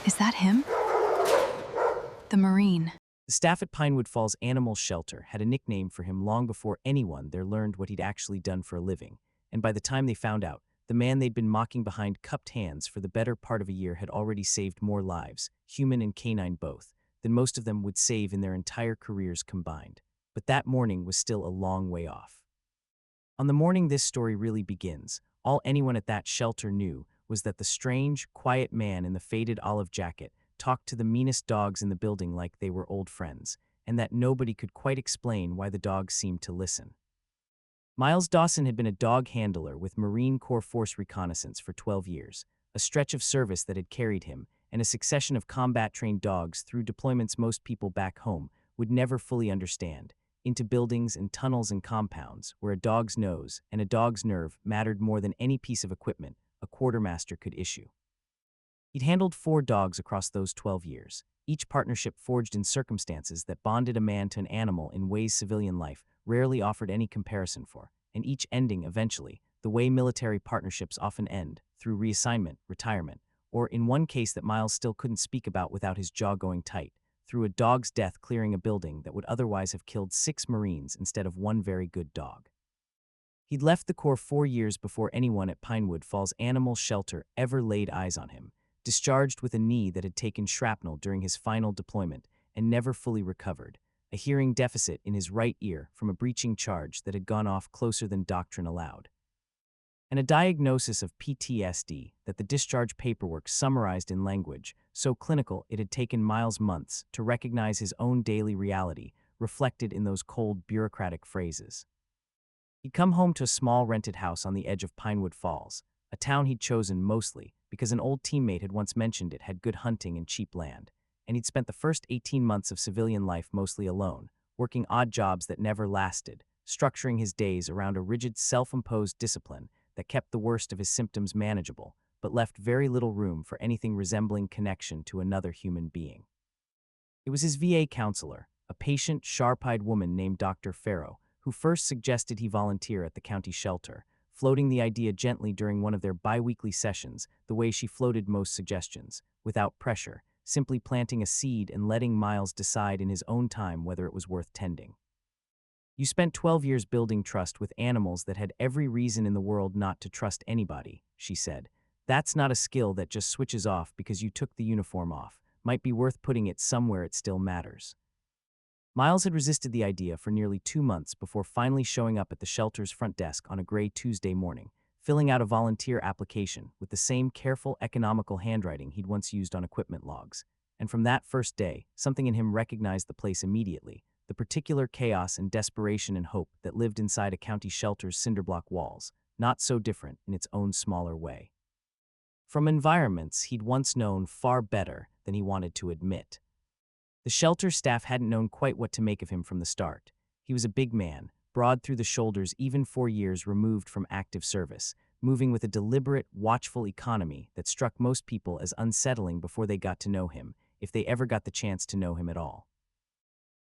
Is that him? The Marine. The staff at Pinewood Falls Animal Shelter had a nickname for him long before anyone there learned what he'd actually done for a living, and by the time they found out, the man they'd been mocking behind cupped hands for the better part of a year had already saved more lives, human and canine both, than most of them would save in their entire careers combined. But that morning was still a long way off. On the morning this story really begins, all anyone at that shelter knew was that the strange, quiet man in the faded olive jacket talked to the meanest dogs in the building like they were old friends, and that nobody could quite explain why the dogs seemed to listen. Miles Dawson had been a dog handler with Marine Force Reconnaissance for 12 years, a stretch of service that had carried him, and a succession of combat-trained dogs through deployments most people back home would never fully understand, into buildings and tunnels and compounds where a dog's nose and a dog's nerve mattered more than any piece of equipment a quartermaster could issue. He'd handled 4 dogs across those 12 years, each partnership forged in circumstances that bonded a man to an animal in ways civilian life rarely offered any comparison for, and each ending eventually, the way military partnerships often end, through reassignment, retirement, or in one case that Miles still couldn't speak about without his jaw going tight, through a dog's death clearing a building that would otherwise have killed 6 Marines instead of one very good dog. He'd left the Corps 4 years before anyone at Pinewood Falls Animal Shelter ever laid eyes on him, discharged with a knee that had taken shrapnel during his final deployment and never fully recovered, a hearing deficit in his right ear from a breaching charge that had gone off closer than doctrine allowed, and a diagnosis of PTSD that the discharge paperwork summarized in language so clinical it had taken Miles months to recognize his own daily reality reflected in those cold bureaucratic phrases. He'd come home to a small rented house on the edge of Pinewood Falls, a town he'd chosen mostly because an old teammate had once mentioned it had good hunting and cheap land, and he'd spent the first 18 months of civilian life mostly alone, working odd jobs that never lasted, structuring his days around a rigid self-imposed discipline that kept the worst of his symptoms manageable, but left very little room for anything resembling connection to another human being. It was his VA counselor, a patient, sharp-eyed woman named Dr. Farrow, who first suggested he volunteer at the county shelter, floating the idea gently during one of their bi-weekly sessions, the way she floated most suggestions, without pressure, simply planting a seed and letting Miles decide in his own time whether it was worth tending. You spent 12 years building trust with animals that had every reason in the world not to trust anybody, she said. That's not a skill that just switches off because you took the uniform off. Might be worth putting it somewhere it still matters. Miles had resisted the idea for nearly 2 months before finally showing up at the shelter's front desk on a gray Tuesday morning, filling out a volunteer application with the same careful, economical handwriting he'd once used on equipment logs. And from that first day, something in him recognized the place immediately, the particular chaos and desperation and hope that lived inside a county shelter's cinderblock walls, not so different in its own smaller way. From environments he'd once known far better than he wanted to admit. The shelter staff hadn't known quite what to make of him from the start. He was a big man, broad through the shoulders even 4 years removed from active service, moving with a deliberate, watchful economy that struck most people as unsettling before they got to know him, if they ever got the chance to know him at all.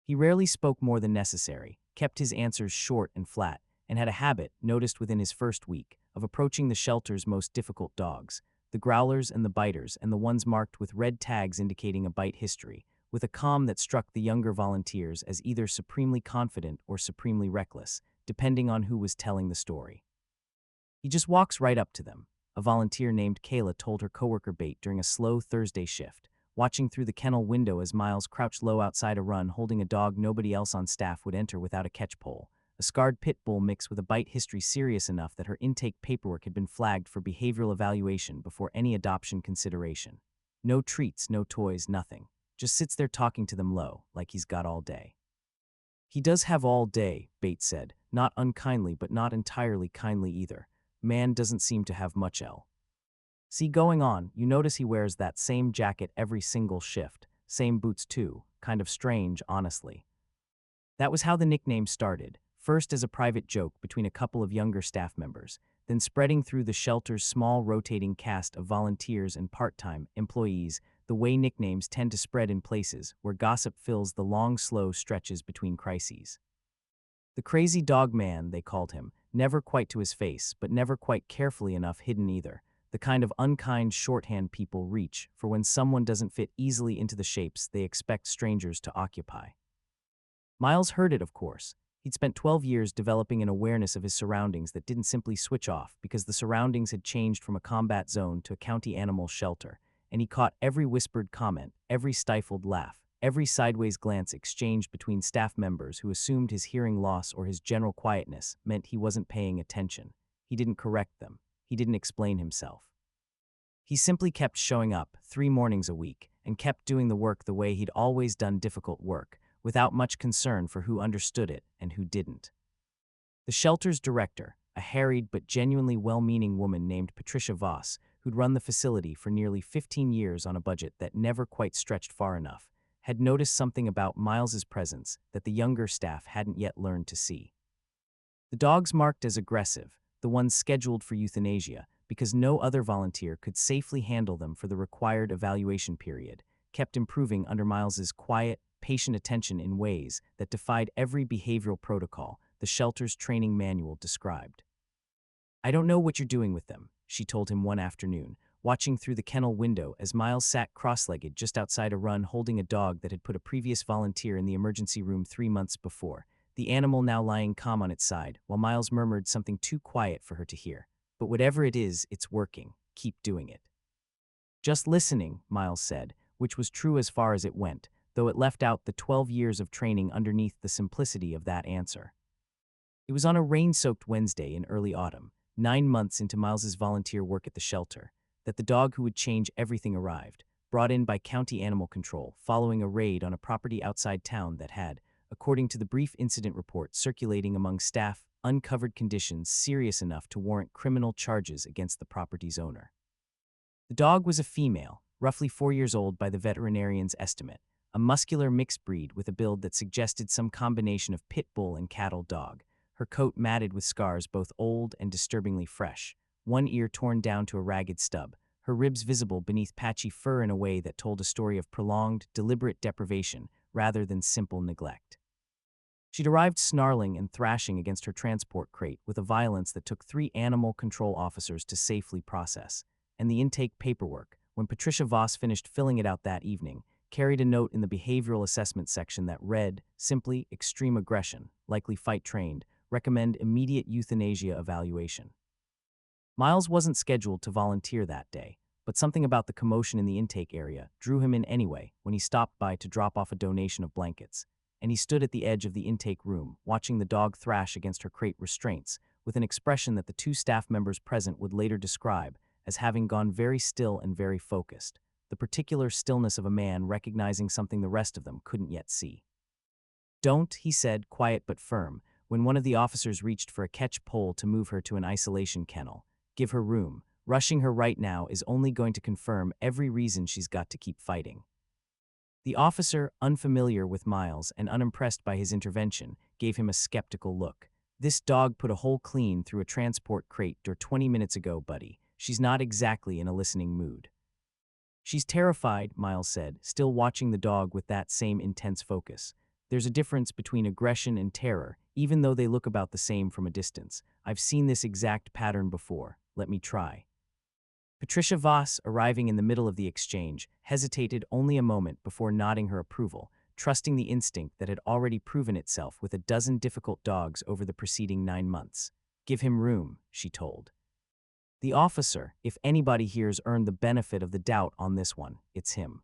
He rarely spoke more than necessary, kept his answers short and flat, and had a habit, noticed within his first week, of approaching the shelter's most difficult dogs, the growlers and the biters and the ones marked with red tags indicating a bite history, with a calm that struck the younger volunteers as either supremely confident or supremely reckless, depending on who was telling the story. He just walks right up to them, a volunteer named Kayla told her coworker Bate during a slow Thursday shift, watching through the kennel window as Miles crouched low outside a run holding a dog nobody else on staff would enter without a catch pole, a scarred pit bull mix with a bite history serious enough that her intake paperwork had been flagged for behavioral evaluation before any adoption consideration. No treats, no toys, nothing. Just sits there talking to them low, like he's got all day. He does have all day, Bates said, not unkindly but not entirely kindly either. Man doesn't seem to have much L. See, going on, you notice he wears that same jacket every single shift, same boots too, kind of strange, honestly. That was how the nickname started, first as a private joke between a couple of younger staff members, then spreading through the shelter's small rotating cast of volunteers and part-time employees, the way nicknames tend to spread in places where gossip fills the long, slow stretches between crises. The crazy dog man, they called him, never quite to his face, but never quite carefully enough hidden either, the kind of unkind shorthand people reach for when someone doesn't fit easily into the shapes they expect strangers to occupy. Miles heard it, of course. He'd spent 12 years developing an awareness of his surroundings that didn't simply switch off because the surroundings had changed from a combat zone to a county animal shelter, and he caught every whispered comment, every stifled laugh, every sideways glance exchanged between staff members who assumed his hearing loss or his general quietness meant he wasn't paying attention. He didn't correct them. He didn't explain himself. He simply kept showing up 3 mornings a week and kept doing the work the way he'd always done difficult work, without much concern for who understood it and who didn't. The shelter's director, a harried but genuinely well-meaning woman named Patricia Voss, who'd run the facility for nearly 15 years on a budget that never quite stretched far enough, had noticed something about Miles's presence that the younger staff hadn't yet learned to see. The dogs marked as aggressive, the ones scheduled for euthanasia, because no other volunteer could safely handle them for the required evaluation period, kept improving under Miles's quiet, patient attention in ways that defied every behavioral protocol the shelter's training manual described. "I don't know what you're doing with them," she told him one afternoon, watching through the kennel window as Miles sat cross-legged just outside a run holding a dog that had put a previous volunteer in the emergency room 3 months before, the animal now lying calm on its side, while Miles murmured something too quiet for her to hear. "But whatever it is, it's working. Keep doing it." "Just listening," Miles said, which was true as far as it went, though it left out the 12 years of training underneath the simplicity of that answer. It was on a rain-soaked Wednesday in early autumn, 9 months into Miles's volunteer work at the shelter, that the dog who would change everything arrived, brought in by County Animal Control following a raid on a property outside town that had, according to the brief incident report circulating among staff, uncovered conditions serious enough to warrant criminal charges against the property's owner. The dog was a female, roughly 4 years old by the veterinarian's estimate, a muscular mixed breed with a build that suggested some combination of pit bull and cattle dog, her coat matted with scars both old and disturbingly fresh, one ear torn down to a ragged stub, her ribs visible beneath patchy fur in a way that told a story of prolonged, deliberate deprivation rather than simple neglect. She'd arrived snarling and thrashing against her transport crate with a violence that took 3 animal control officers to safely process, and the intake paperwork, when Patricia Voss finished filling it out that evening, carried a note in the behavioral assessment section that read, simply, extreme aggression, likely fight-trained, recommend immediate euthanasia evaluation. Miles wasn't scheduled to volunteer that day, but something about the commotion in the intake area drew him in anyway when he stopped by to drop off a donation of blankets, and he stood at the edge of the intake room, watching the dog thrash against her crate restraints, with an expression that the 2 staff members present would later describe as having gone very still and very focused, the particular stillness of a man recognizing something the rest of them couldn't yet see. "Don't," he said, quiet but firm, when one of the officers reached for a catch pole to move her to an isolation kennel. "Give her room. Rushing her right now is only going to confirm every reason she's got to keep fighting." The officer, unfamiliar with Miles and unimpressed by his intervention, gave him a skeptical look. "This dog put a hole clean through a transport crate door 20 minutes ago, buddy. She's not exactly in a listening mood." "She's terrified," Miles said, still watching the dog with that same intense focus. "There's a difference between aggression and terror, even though they look about the same from a distance. I've seen this exact pattern before. Let me try." Patricia Voss, arriving in the middle of the exchange, hesitated only a moment before nodding her approval, trusting the instinct that had already proven itself with a dozen difficult dogs over the preceding 9 months. "Give him room," she told. The officer, if anybody here's earned the benefit of the doubt on this one, it's him.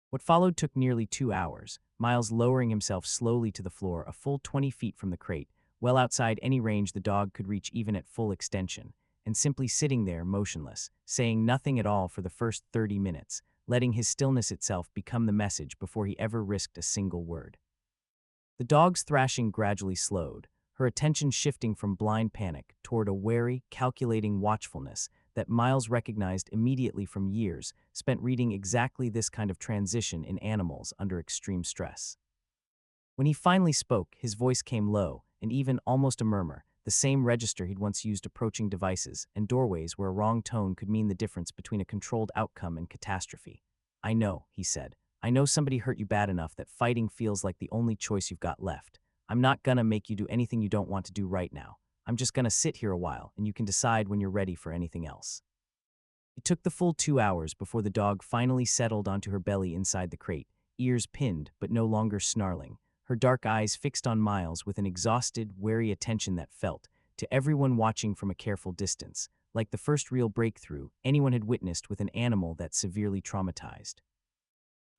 What followed took nearly 2 hours, Miles lowering himself slowly to the floor a full 20 feet from the crate, well outside any range the dog could reach even at full extension, and simply sitting there motionless, saying nothing at all for the first 30 minutes, letting his stillness itself become the message before he ever risked a single word. The dog's thrashing gradually slowed, her attention shifting from blind panic toward a wary, calculating watchfulness that Miles recognized immediately from years spent reading exactly this kind of transition in animals under extreme stress. When he finally spoke, his voice came low, and even almost a murmur, the same register he'd once used approaching devices and doorways where a wrong tone could mean the difference between a controlled outcome and catastrophe. "I know," he said. "I know somebody hurt you bad enough that fighting feels like the only choice you've got left. I'm not gonna make you do anything you don't want to do right now. I'm just gonna sit here a while, and you can decide when you're ready for anything else." It took the full 2 hours before the dog finally settled onto her belly inside the crate, ears pinned but no longer snarling, her dark eyes fixed on Miles with an exhausted, wary attention that felt, to everyone watching from a careful distance, like the first real breakthrough anyone had witnessed with an animal that severely traumatized.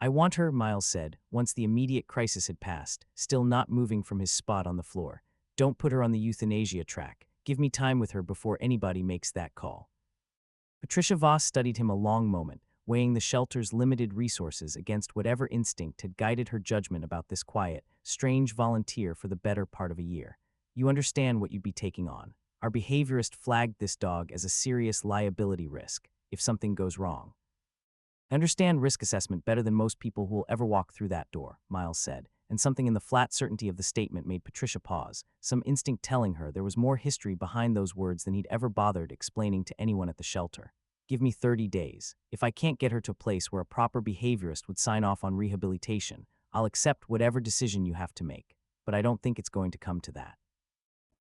I want her, Miles said, once the immediate crisis had passed, still not moving from his spot on the floor. Don't put her on the euthanasia track. Give me time with her before anybody makes that call. Patricia Voss studied him a long moment, weighing the shelter's limited resources against whatever instinct had guided her judgment about this quiet, strange volunteer for the better part of a year. You understand what you'd be taking on. Our behaviorist flagged this dog as a serious liability risk if something goes wrong. I understand risk assessment better than most people who will ever walk through that door, Miles said, and something in the flat certainty of the statement made Patricia pause, some instinct telling her there was more history behind those words than he'd ever bothered explaining to anyone at the shelter. Give me 30 days. If I can't get her to a place where a proper behaviorist would sign off on rehabilitation, I'll accept whatever decision you have to make. But I don't think it's going to come to that.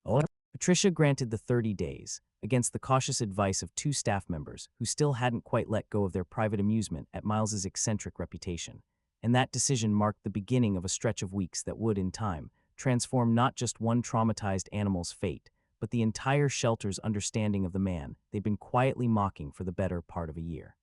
Oh. Patricia granted the 30 days, against the cautious advice of two staff members who still hadn't quite let go of their private amusement at Miles's eccentric reputation. And that decision marked the beginning of a stretch of weeks that would, in time, transform not just one traumatized animal's fate, but the entire shelter's understanding of the man they'd been quietly mocking for the better part of a year.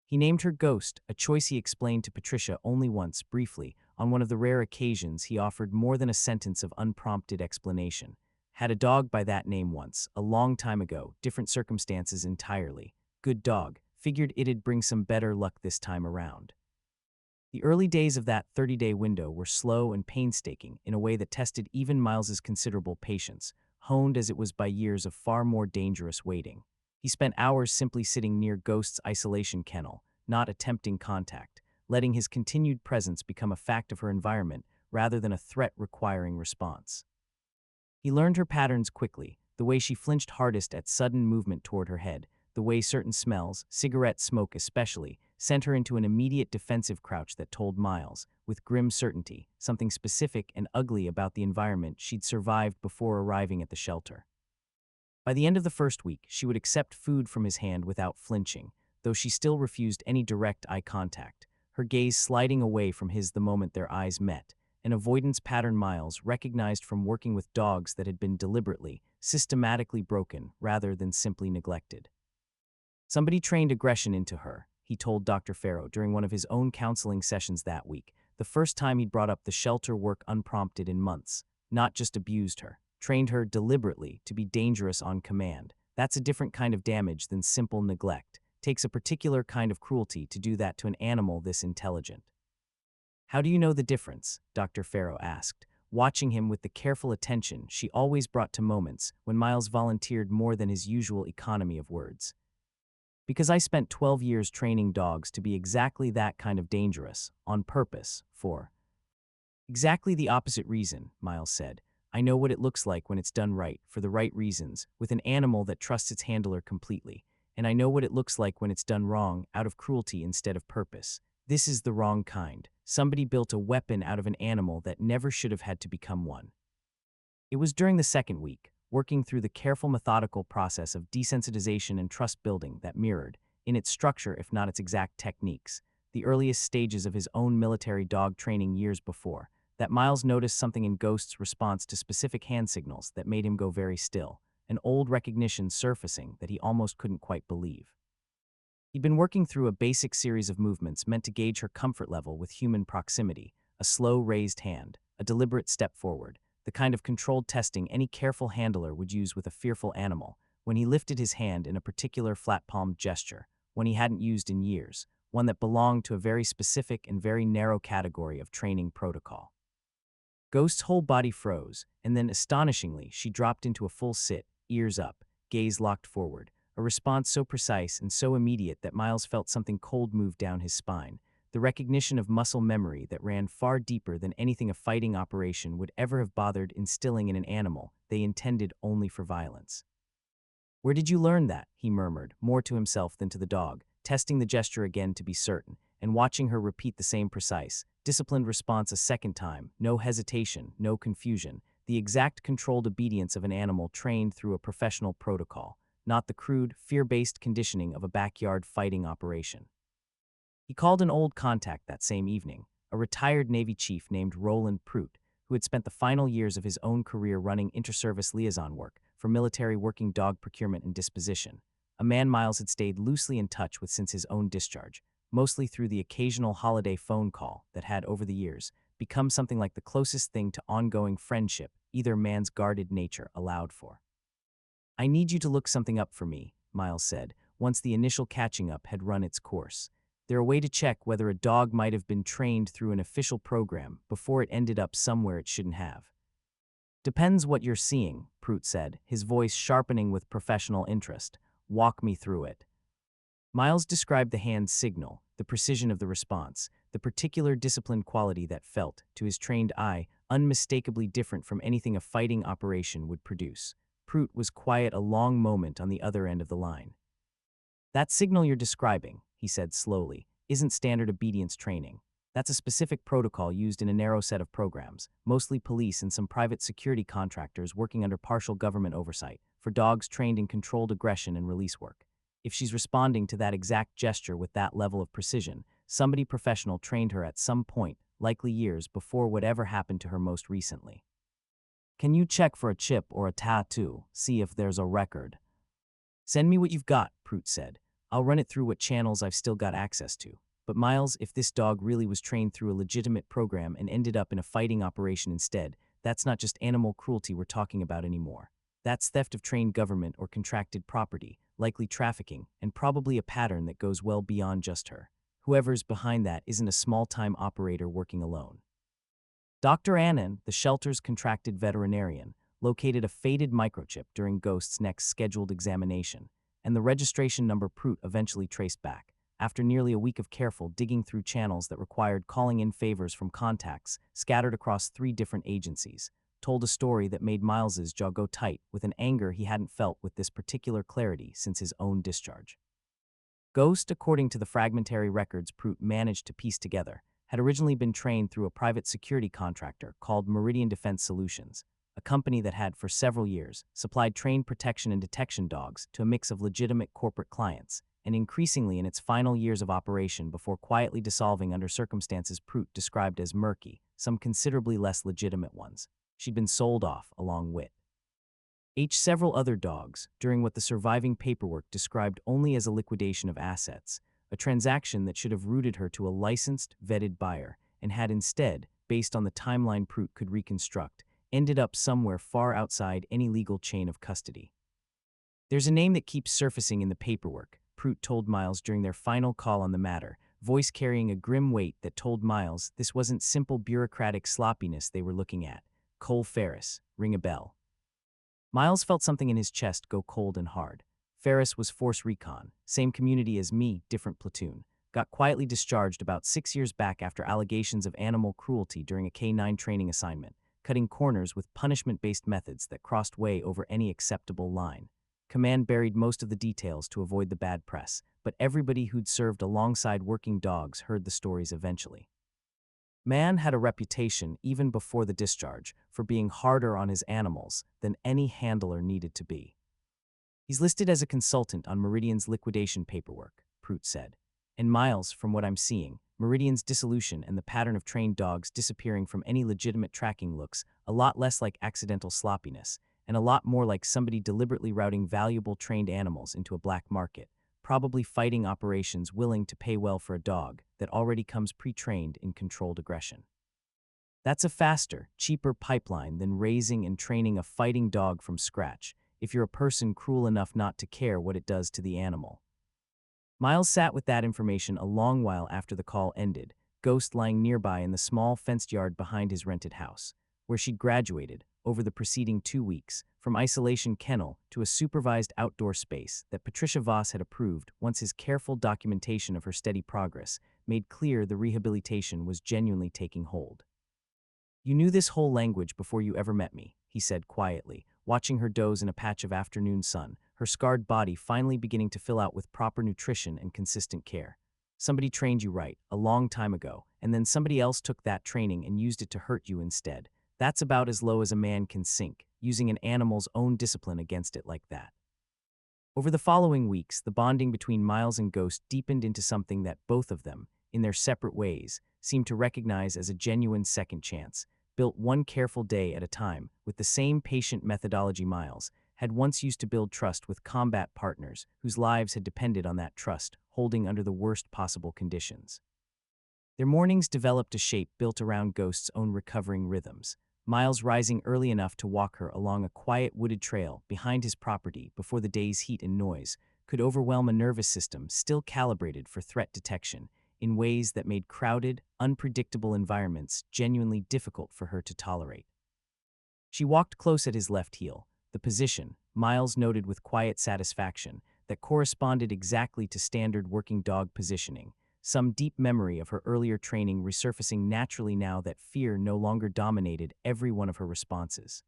He named her Ghost, a choice he explained to Patricia only once, briefly, on one of the rare occasions he offered more than a sentence of unprompted explanation. Had a dog by that name once, a long time ago, different circumstances entirely. Good dog, figured it'd bring some better luck this time around. The early days of that 30-day window were slow and painstaking in a way that tested even Miles's considerable patience, honed as it was by years of far more dangerous waiting. He spent hours simply sitting near Ghost's isolation kennel, not attempting contact, letting his continued presence become a fact of her environment rather than a threat requiring response. He learned her patterns quickly, the way she flinched hardest at sudden movement toward her head, the way certain smells, cigarette smoke especially, sent her into an immediate defensive crouch that told Miles, with grim certainty, something specific and ugly about the environment she'd survived before arriving at the shelter. By the end of the first week, she would accept food from his hand without flinching, though she still refused any direct eye contact, her gaze sliding away from his the moment their eyes met, an avoidance pattern Miles recognized from working with dogs that had been deliberately, systematically broken rather than simply neglected. Somebody trained aggression into her, he told Dr. Farrow during one of his own counseling sessions that week, the first time he'd brought up the shelter work unprompted in months, not just abused her, trained her deliberately to be dangerous on command. That's a different kind of damage than simple neglect. Takes a particular kind of cruelty to do that to an animal this intelligent. How do you know the difference? Dr. Farrow asked, watching him with the careful attention she always brought to moments when Miles volunteered more than his usual economy of words. Because I spent 12 years training dogs to be exactly that kind of dangerous, on purpose, for exactly the opposite reason, Miles said. I know what it looks like when it's done right, for the right reasons, with an animal that trusts its handler completely. And I know what it looks like when it's done wrong, out of cruelty instead of purpose. This is the wrong kind. Somebody built a weapon out of an animal that never should have had to become one. It was during the second week, working through the careful methodical process of desensitization and trust building that mirrored, in its structure if not its exact techniques, the earliest stages of his own military dog training years before, that Miles noticed something in Ghost's response to specific hand signals that made him go very still, an old recognition surfacing that he almost couldn't quite believe. He'd been working through a basic series of movements meant to gauge her comfort level with human proximity, a slow raised hand, a deliberate step forward, the kind of controlled testing any careful handler would use with a fearful animal, when he lifted his hand in a particular flat-palmed gesture, one he hadn't used in years, one that belonged to a very specific and very narrow category of training protocol. Ghost's whole body froze, and then, astonishingly, she dropped into a full sit, ears up, gaze locked forward, a response so precise and so immediate that Miles felt something cold move down his spine, the recognition of muscle memory that ran far deeper than anything a fighting operation would ever have bothered instilling in an animal they intended only for violence. Where did you learn that? He murmured, more to himself than to the dog, testing the gesture again to be certain, and watching her repeat the same precise, disciplined response a second time, no hesitation, no confusion, the exact controlled obedience of an animal trained through a professional protocol. not the crude, fear-based conditioning of a backyard fighting operation. He called an old contact that same evening, a retired Navy chief named Roland Prout, who had spent the final years of his own career running inter-service liaison work for military working dog procurement and disposition, a man Miles had stayed loosely in touch with since his own discharge, mostly through the occasional holiday phone call that had, over the years, become something like the closest thing to ongoing friendship either man's guarded nature allowed for. "I need you to look something up for me," Miles said, once the initial catching up had run its course. "They're a way to check whether a dog might have been trained through an official program before it ended up somewhere it shouldn't have." "Depends what you're seeing," Prout said, his voice sharpening with professional interest. "Walk me through it." Miles described the hand signal, the precision of the response, the particular disciplined quality that felt, to his trained eye, unmistakably different from anything a fighting operation would produce. Prout was quiet a long moment on the other end of the line. "That signal you're describing," he said slowly, "isn't standard obedience training. That's a specific protocol used in a narrow set of programs, mostly police and some private security contractors working under partial government oversight, for dogs trained in controlled aggression and release work. If she's responding to that exact gesture with that level of precision, somebody professional trained her at some point, likely years before whatever happened to her most recently. Can you check for a chip or a tattoo, see if there's a record?" "Send me what you've got," Prout said. "I'll run it through what channels I've still got access to. But Miles, if this dog really was trained through a legitimate program and ended up in a fighting operation instead, that's not just animal cruelty we're talking about anymore. That's theft of trained government or contracted property, likely trafficking, and probably a pattern that goes well beyond just her. Whoever's behind that isn't a small-time operator working alone." Dr. Annan, the shelter's contracted veterinarian, located a faded microchip during Ghost's next scheduled examination, and the registration number Prout eventually traced back. After nearly a week of careful digging through channels that required calling in favors from contacts scattered across 3 different agencies, told a story that made Miles's jaw go tight with an anger he hadn't felt with this particular clarity since his own discharge. Ghost, according to the fragmentary records Prout managed to piece together, had originally been trained through a private security contractor called Meridian Defense Solutions, a company that had, for several years, supplied trained protection and detection dogs to a mix of legitimate corporate clients, and increasingly in its final years of operation before quietly dissolving under circumstances Prout described as murky, some considerably less legitimate ones. She'd been sold off along with several other dogs during what the surviving paperwork described only as a liquidation of assets, a transaction that should have rooted her to a licensed, vetted buyer, and had instead, based on the timeline Prout could reconstruct, ended up somewhere far outside any legal chain of custody. "There's a name that keeps surfacing in the paperwork," Prout told Miles during their final call on the matter, voice carrying a grim weight that told Miles this wasn't simple bureaucratic sloppiness they were looking at. "Cole Ferris, ring a bell." Miles felt something in his chest go cold and hard. Ferris was Force Recon, same community as me, different platoon. Got quietly discharged about 6 years back after allegations of animal cruelty during a K9 training assignment, cutting corners with punishment-based methods that crossed way over any acceptable line. Command buried most of the details to avoid the bad press, but everybody who'd served alongside working dogs heard the stories eventually. Man had a reputation, even before the discharge, for being harder on his animals than any handler needed to be. "He's listed as a consultant on Meridian's liquidation paperwork," Prout said. "And Miles, from what I'm seeing, Meridian's dissolution and the pattern of trained dogs disappearing from any legitimate tracking looks a lot less like accidental sloppiness, and a lot more like somebody deliberately routing valuable trained animals into a black market, probably fighting operations willing to pay well for a dog that already comes pre-trained in controlled aggression. That's a faster, cheaper pipeline than raising and training a fighting dog from scratch, if you're a person cruel enough not to care what it does to the animal." Miles sat with that information a long while after the call ended, Ghost lying nearby in the small fenced yard behind his rented house, where she'd graduated, over the preceding 2 weeks, from isolation kennel to a supervised outdoor space that Patricia Voss had approved once his careful documentation of her steady progress made clear the rehabilitation was genuinely taking hold. "You knew this whole language before you ever met me," he said quietly, watching her doze in a patch of afternoon sun, her scarred body finally beginning to fill out with proper nutrition and consistent care. "Somebody trained you right, a long time ago, and then somebody else took that training and used it to hurt you instead. That's about as low as a man can sink, using an animal's own discipline against it like that." Over the following weeks, the bonding between Miles and Ghost deepened into something that both of them, in their separate ways, seemed to recognize as a genuine second chance, built one careful day at a time, with the same patient methodology Miles had once used to build trust with combat partners whose lives had depended on that trust, holding under the worst possible conditions. Their mornings developed a shape built around Ghost's own recovering rhythms, Miles rising early enough to walk her along a quiet wooded trail behind his property before the day's heat and noise could overwhelm a nervous system still calibrated for threat detection in ways that made crowded, unpredictable environments genuinely difficult for her to tolerate. She walked close at his left heel, the position, Miles noted with quiet satisfaction, that corresponded exactly to standard working dog positioning, some deep memory of her earlier training resurfacing naturally now that fear no longer dominated every one of her responses.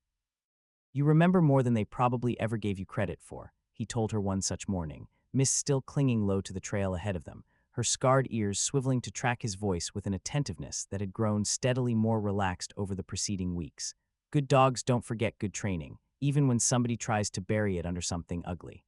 "You remember more than they probably ever gave you credit for," he told her one such morning, Miss still clinging low to the trail ahead of them, her scarred ears swiveling to track his voice with an attentiveness that had grown steadily more relaxed over the preceding weeks. "Good dogs don't forget good training, even when somebody tries to bury it under something ugly."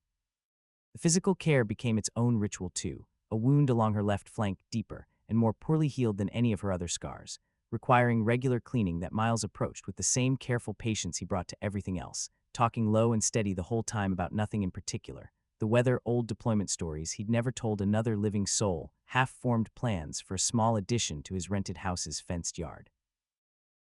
The physical care became its own ritual too, a wound along her left flank deeper and more poorly healed than any of her other scars, requiring regular cleaning that Miles approached with the same careful patience he brought to everything else, talking low and steady the whole time about nothing in particular. The weather old deployment stories he'd never told another living soul, half-formed plans for a small addition to his rented house's fenced yard.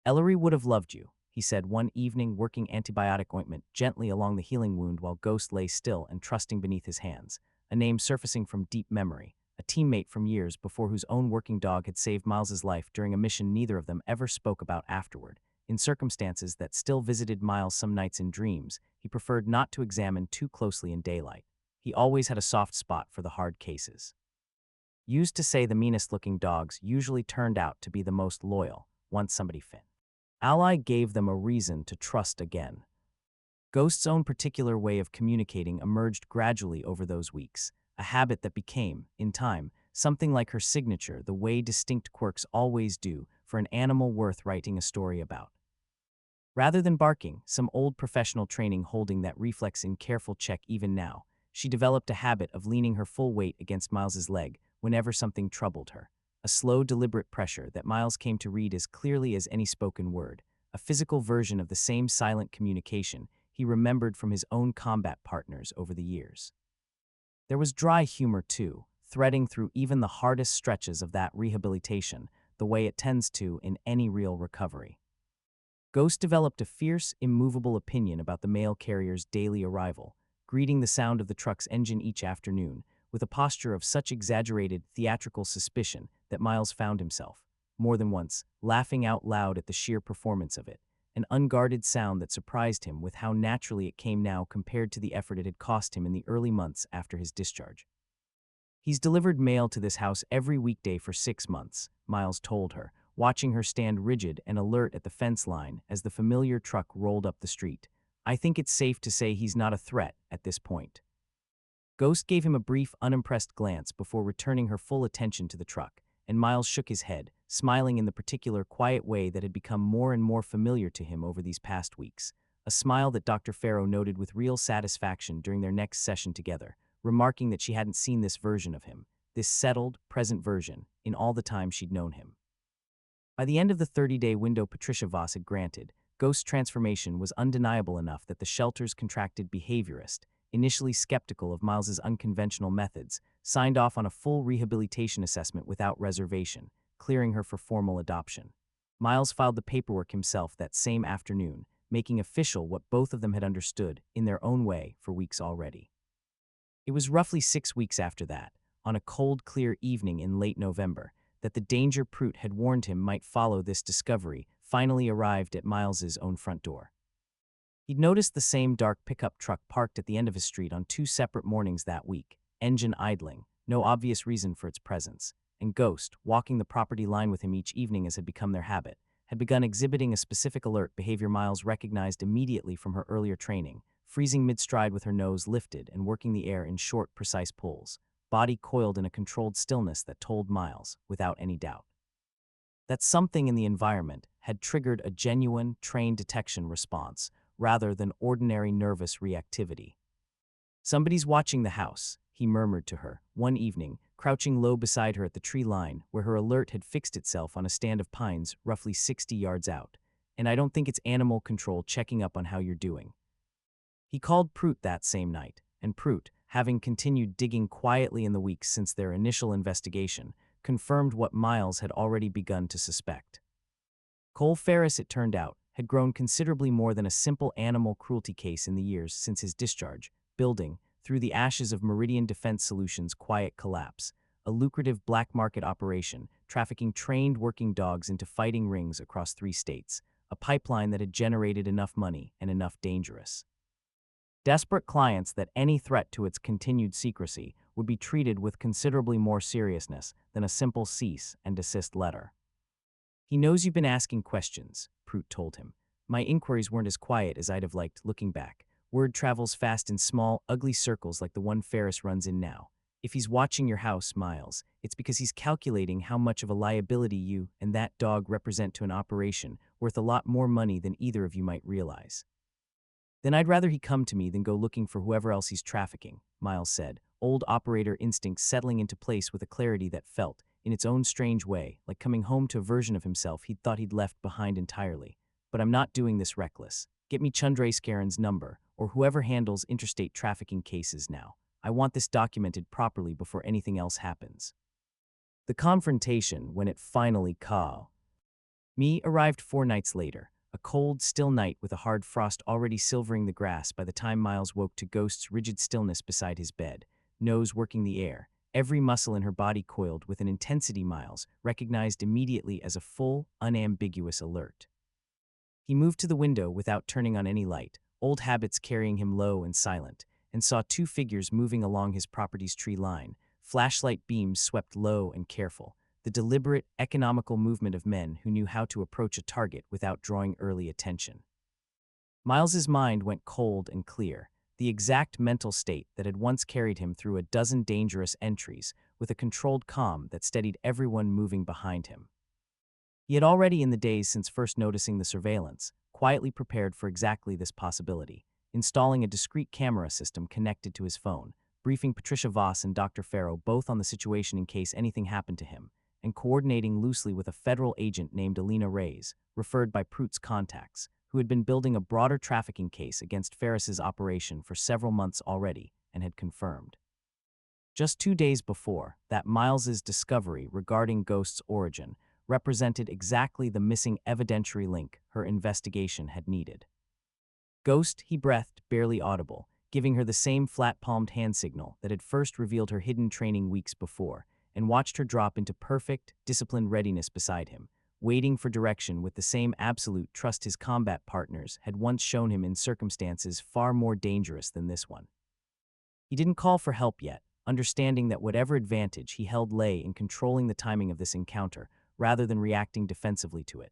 "Ellery would have loved you," he said one evening, working antibiotic ointment gently along the healing wound while Ghost lay still and trusting beneath his hands, a name surfacing from deep memory, a teammate from years before whose own working dog had saved Miles's life during a mission neither of them ever spoke about afterward. In circumstances that still visited Miles some nights in dreams, he preferred not to examine too closely in daylight. He always had a soft spot for the hard cases. Used to say the meanest-looking dogs usually turned out to be the most loyal, once somebody fit. Ally gave them a reason to trust again. Ghost's own particular way of communicating emerged gradually over those weeks, a habit that became, in time, something like her signature, the way distinct quirks always do for an animal worth writing a story about. Rather than barking, some old professional training holding that reflex in careful check even now, she developed a habit of leaning her full weight against Miles's leg whenever something troubled her, a slow, deliberate pressure that Miles came to read as clearly as any spoken word, a physical version of the same silent communication he remembered from his own combat partners over the years. There was dry humor, too, threading through even the hardest stretches of that rehabilitation, the way it tends to in any real recovery. Ghost developed a fierce, immovable opinion about the mail carrier's daily arrival, greeting the sound of the truck's engine each afternoon, with a posture of such exaggerated, theatrical suspicion that Miles found himself, more than once, laughing out loud at the sheer performance of it, an unguarded sound that surprised him with how naturally it came now compared to the effort it had cost him in the early months after his discharge. "He's delivered mail to this house every weekday for 6 months, Miles told her, watching her stand rigid and alert at the fence line as the familiar truck rolled up the street. "I think it's safe to say he's not a threat at this point." Ghost gave him a brief, unimpressed glance before returning her full attention to the truck, and Miles shook his head, smiling in the particular quiet way that had become more and more familiar to him over these past weeks, a smile that Dr. Farrow noted with real satisfaction during their next session together, remarking that she hadn't seen this version of him, this settled, present version, in all the time she'd known him. By the end of the 30-day window Patricia Voss had granted, Ghost's transformation was undeniable enough that the shelter's contracted behaviorist, initially skeptical of Miles's unconventional methods, signed off on a full rehabilitation assessment without reservation, clearing her for formal adoption. Miles filed the paperwork himself that same afternoon, making official what both of them had understood, in their own way, for weeks already. It was roughly 6 weeks after that, on a cold, clear evening in late November, that the danger Prout had warned him might follow this discovery finally arrived at Miles's own front door. He'd noticed the same dark pickup truck parked at the end of his street on 2 separate mornings that week, engine idling, no obvious reason for its presence, and Ghost, walking the property line with him each evening as had become their habit, had begun exhibiting a specific alert behavior Miles recognized immediately from her earlier training, freezing mid-stride with her nose lifted and working the air in short, precise pulls, body coiled in a controlled stillness that told Miles, without any doubt, that something in the environment had triggered a genuine, trained detection response rather than ordinary nervous reactivity. Somebody's watching the house, he murmured to her, one evening, crouching low beside her at the tree line where her alert had fixed itself on a stand of pines roughly 60 yards out. And I don't think it's animal control checking up on how you're doing. He called Prout that same night, and Prout, having continued digging quietly in the weeks since their initial investigation, confirmed what Miles had already begun to suspect. Cole Ferris, it turned out, had grown considerably more than a simple animal cruelty case in the years since his discharge, building, through the ashes of Meridian Defense Solutions' quiet collapse, a lucrative black market operation trafficking trained working dogs into fighting rings across 3 states, a pipeline that had generated enough money and enough dangerous. Desperate clients that any threat to its continued secrecy would be treated with considerably more seriousness than a simple cease and desist letter. He knows you've been asking questions, Prout told him. My inquiries weren't as quiet as I'd have liked looking back. Word travels fast in small, ugly circles like the one Ferris runs in now. If he's watching your house, Miles, it's because he's calculating how much of a liability you and that dog represent to an operation worth a lot more money than either of you might realize. Then I'd rather he come to me than go looking for whoever else he's trafficking, Miles said, old operator instincts settling into place with a clarity that felt, in its own strange way, like coming home to a version of himself he'd thought he'd left behind entirely. But I'm not doing this reckless. Get me Chandrasekharan's number, or whoever handles interstate trafficking cases now. I want this documented properly before anything else happens. The confrontation, when it finally arrived 4 nights later, a cold, still night with a hard frost already silvering the grass by the time Miles woke to Ghost's rigid stillness beside his bed, nose working the air, every muscle in her body coiled with an intensity Miles recognized immediately as a full, unambiguous alert. He moved to the window without turning on any light, old habits carrying him low and silent, and saw 2 figures moving along his property's tree line, flashlight beams swept low and careful, the deliberate, economical movement of men who knew how to approach a target without drawing early attention. Miles's mind went cold and clear, the exact mental state that had once carried him through a dozen dangerous entries with a controlled calm that steadied everyone moving behind him. He had already, in the days since first noticing the surveillance, quietly prepared for exactly this possibility, installing a discreet camera system connected to his phone, briefing Patricia Voss and Dr. Farrow both on the situation in case anything happened to him, and coordinating loosely with a federal agent named Alina Reyes, referred by Prout's contacts, who had been building a broader trafficking case against Ferris's operation for several months already and had confirmed. Just 2 days before, that Miles's discovery regarding Ghost's origin represented exactly the missing evidentiary link her investigation had needed. Ghost, he breathed, barely audible, giving her the same flat-palmed hand signal that had first revealed her hidden training weeks before, and watched her drop into perfect, disciplined readiness beside him, waiting for direction with the same absolute trust his combat partners had once shown him in circumstances far more dangerous than this one. He didn't call for help yet, understanding that whatever advantage he held lay in controlling the timing of this encounter, rather than reacting defensively to it.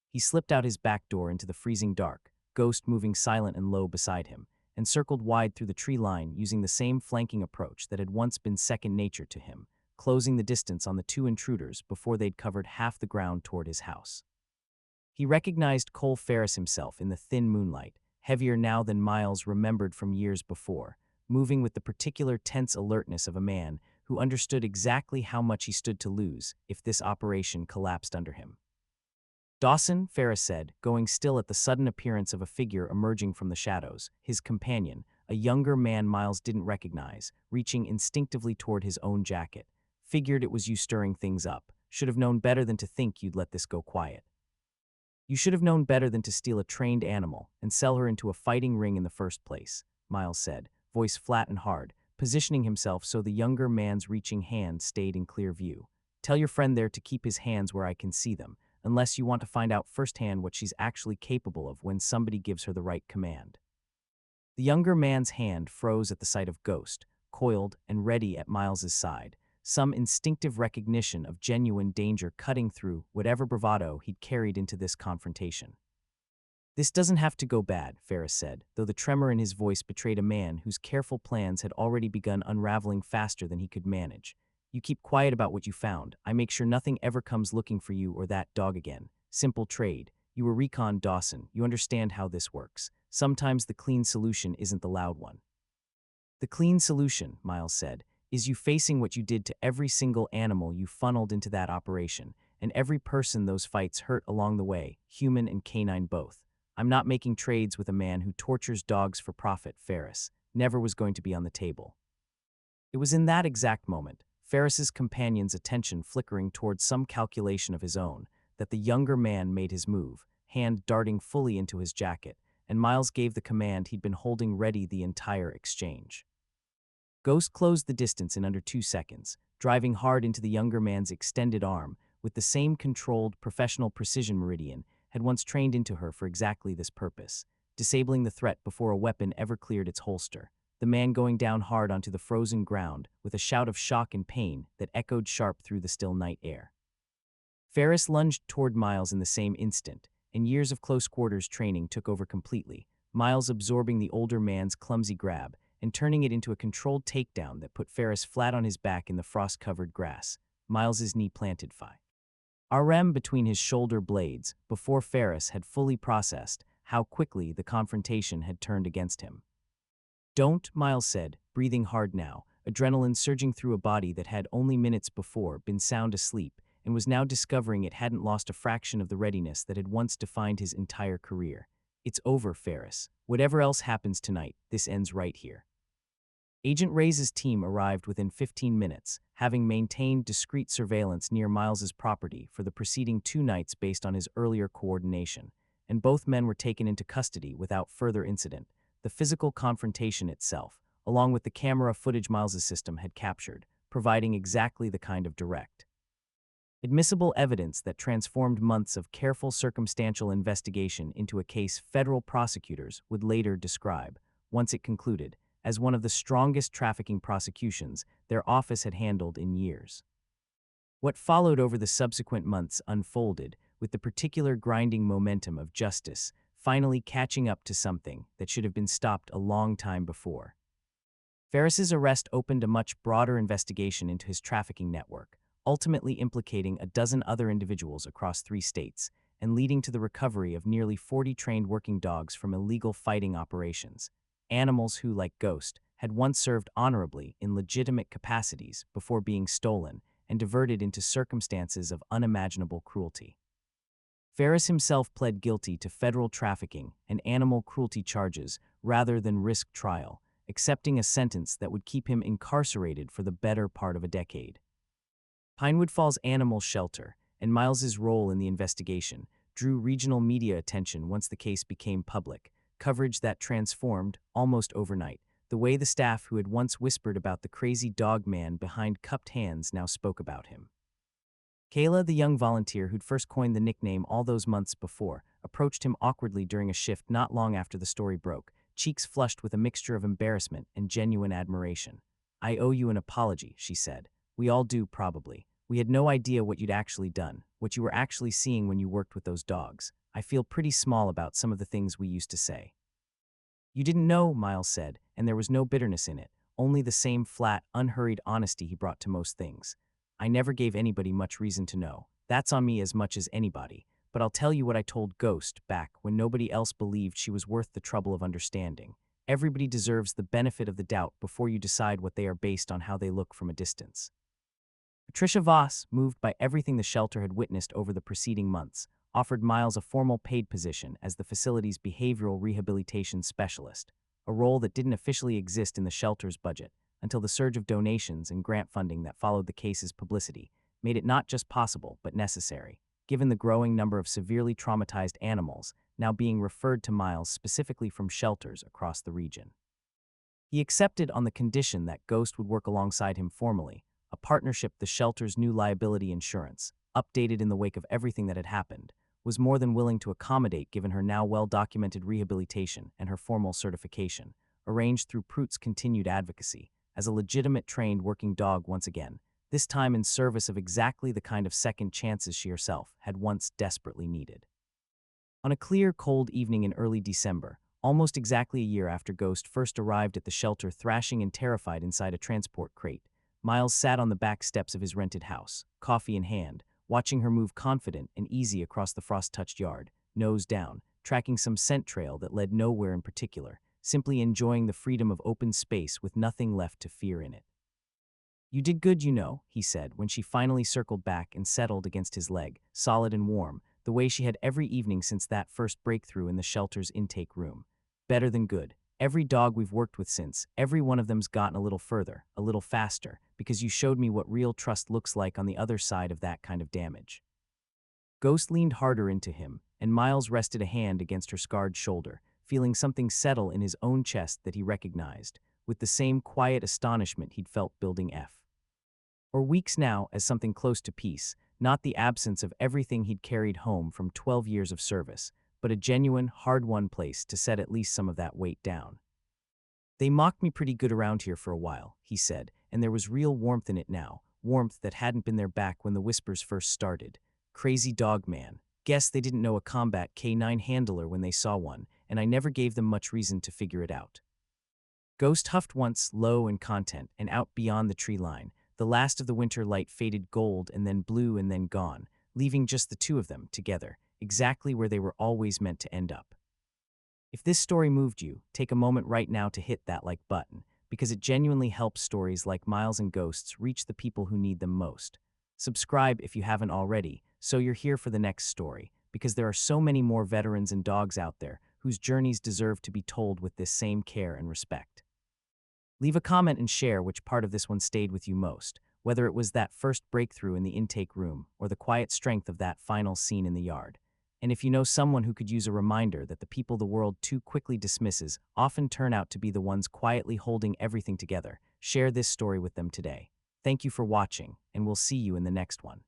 He slipped out his back door into the freezing dark, Ghost moving silent and low beside him, and circled wide through the tree line using the same flanking approach that had once been second nature to him, closing the distance on the 2 intruders before they'd covered half the ground toward his house. He recognized Cole Ferris himself in the thin moonlight, heavier now than Miles remembered from years before, moving with the particular tense alertness of a man who understood exactly how much he stood to lose if this operation collapsed under him. Dawson, Ferris said, going still at the sudden appearance of a figure emerging from the shadows, his companion, a younger man Miles didn't recognize, reaching instinctively toward his own jacket. Figured it was you stirring things up. Should have known better than to think you'd let this go quiet. You should have known better than to steal a trained animal and sell her into a fighting ring in the first place, Miles said, voice flat and hard, positioning himself so the younger man's reaching hand stayed in clear view. Tell your friend there to keep his hands where I can see them, unless you want to find out firsthand what she's actually capable of when somebody gives her the right command. The younger man's hand froze at the sight of Ghost, coiled and ready at Miles's side, some instinctive recognition of genuine danger cutting through whatever bravado he'd carried into this confrontation. This doesn't have to go bad, Ferris said, though the tremor in his voice betrayed a man whose careful plans had already begun unraveling faster than he could manage. You keep quiet about what you found. I make sure nothing ever comes looking for you or that dog again. Simple trade. You were Recon Dawson. You understand how this works. Sometimes the clean solution isn't the loud one. The clean solution, Miles said, is you facing what you did to every single animal you funneled into that operation, and every person those fights hurt along the way, human and canine both. I'm not making trades with a man who tortures dogs for profit, Ferris. Never was going to be on the table. It was in that exact moment, Ferris's companion's attention flickering towards some calculation of his own, that the younger man made his move, hand darting fully into his jacket, and Miles gave the command he'd been holding ready the entire exchange. Ghost closed the distance in under 2 seconds, driving hard into the younger man's extended arm with the same controlled, professional precision Meridian had once trained into her for exactly this purpose, disabling the threat before a weapon ever cleared its holster, the man going down hard onto the frozen ground with a shout of shock and pain that echoed sharp through the still night air. Ferris lunged toward Miles in the same instant, and years of close quarters training took over completely, Miles absorbing the older man's clumsy grab and turning it into a controlled takedown that put Ferris flat on his back in the frost-covered grass, Miles's knee planted RM between his shoulder blades before Ferris had fully processed how quickly the confrontation had turned against him. Don't, Miles said, breathing hard now, adrenaline surging through a body that had only minutes before been sound asleep and was now discovering it hadn't lost a fraction of the readiness that had once defined his entire career. It's over, Ferris. Whatever else happens tonight, this ends right here. Agent Reyes' team arrived within 15 minutes, having maintained discreet surveillance near Miles's property for the preceding 2 nights based on his earlier coordination, and both men were taken into custody without further incident. The physical confrontation itself, along with the camera footage Miles's system had captured, providing exactly the kind of direct, admissible evidence that transformed months of careful circumstantial investigation into a case federal prosecutors would later describe, once it concluded, as one of the strongest trafficking prosecutions their office had handled in years. What followed over the subsequent months unfolded with the particular grinding momentum of justice finally catching up to something that should have been stopped a long time before. Ferris's arrest opened a much broader investigation into his trafficking network, ultimately implicating a dozen other individuals across 3 states and leading to the recovery of nearly 40 trained working dogs from illegal fighting operations, animals who, like Ghost, had once served honorably in legitimate capacities before being stolen and diverted into circumstances of unimaginable cruelty. Ferris himself pled guilty to federal trafficking and animal cruelty charges rather than risk trial, accepting a sentence that would keep him incarcerated for the better part of a decade. Pinewood Falls Animal Shelter and Miles's role in the investigation drew regional media attention once the case became public, coverage that transformed, almost overnight, the way the staff who had once whispered about the crazy dog man behind cupped hands now spoke about him. Kayla, the young volunteer who'd first coined the nickname all those months before, approached him awkwardly during a shift not long after the story broke, cheeks flushed with a mixture of embarrassment and genuine admiration. "I owe you an apology," she said. "We all do, probably. We had no idea what you'd actually done, what you were actually seeing when you worked with those dogs. I feel pretty small about some of the things we used to say." "You didn't know," Miles said, and there was no bitterness in it, only the same flat, unhurried honesty he brought to most things. "I never gave anybody much reason to know. That's on me as much as anybody. But I'll tell you what I told Ghost back when nobody else believed she was worth the trouble of understanding. Everybody deserves the benefit of the doubt before you decide what they are based on how they look from a distance." Patricia Voss, moved by everything the shelter had witnessed over the preceding months, offered Miles a formal paid position as the facility's behavioral rehabilitation specialist, a role that didn't officially exist in the shelter's budget until the surge of donations and grant funding that followed the case's publicity made it not just possible but necessary, given the growing number of severely traumatized animals now being referred to Miles specifically from shelters across the region. He accepted on the condition that Ghost would work alongside him formally, a partnership the shelter's new liability insurance, updated in the wake of everything that had happened, was more than willing to accommodate given her now well-documented rehabilitation and her formal certification, arranged through Prout's continued advocacy, as a legitimate trained working dog once again, this time in service of exactly the kind of second chances she herself had once desperately needed. On a clear, cold evening in early December, almost exactly a year after Ghost first arrived at the shelter thrashing and terrified inside a transport crate, Miles sat on the back steps of his rented house, coffee in hand, watching her move confident and easy across the frost-touched yard, nose down, tracking some scent trail that led nowhere in particular, simply enjoying the freedom of open space with nothing left to fear in it. "You did good, you know," he said when she finally circled back and settled against his leg, solid and warm, the way she had every evening since that first breakthrough in the shelter's intake room. "Better than good. Every dog we've worked with since, every one of them's gotten a little further, a little faster, because you showed me what real trust looks like on the other side of that kind of damage." Ghost leaned harder into him, and Miles rested a hand against her scarred shoulder, feeling something settle in his own chest that he recognized, with the same quiet astonishment he'd felt building F. Or weeks now as something close to peace, not the absence of everything he'd carried home from 12 years of service, but a genuine, hard-won place to set at least some of that weight down. "They mocked me pretty good around here for a while," he said, and there was real warmth in it now, warmth that hadn't been there back when the whispers first started. "Crazy dog man. Guess they didn't know a combat K9 handler when they saw one, and I never gave them much reason to figure it out." Ghost huffed once, low and content, and out beyond the tree line. The last of the winter light faded gold and then blue and then gone, leaving just the two of them together, exactly where they were always meant to end up. If this story moved you, take a moment right now to hit that like button, because it genuinely helps stories like Miles and Ghost's reach the people who need them most. Subscribe if you haven't already, so you're here for the next story, because there are so many more veterans and dogs out there whose journeys deserve to be told with this same care and respect. Leave a comment and share which part of this one stayed with you most, whether it was that first breakthrough in the intake room or the quiet strength of that final scene in the yard. And if you know someone who could use a reminder that the people the world too quickly dismisses often turn out to be the ones quietly holding everything together, share this story with them today. Thank you for watching, and we'll see you in the next one.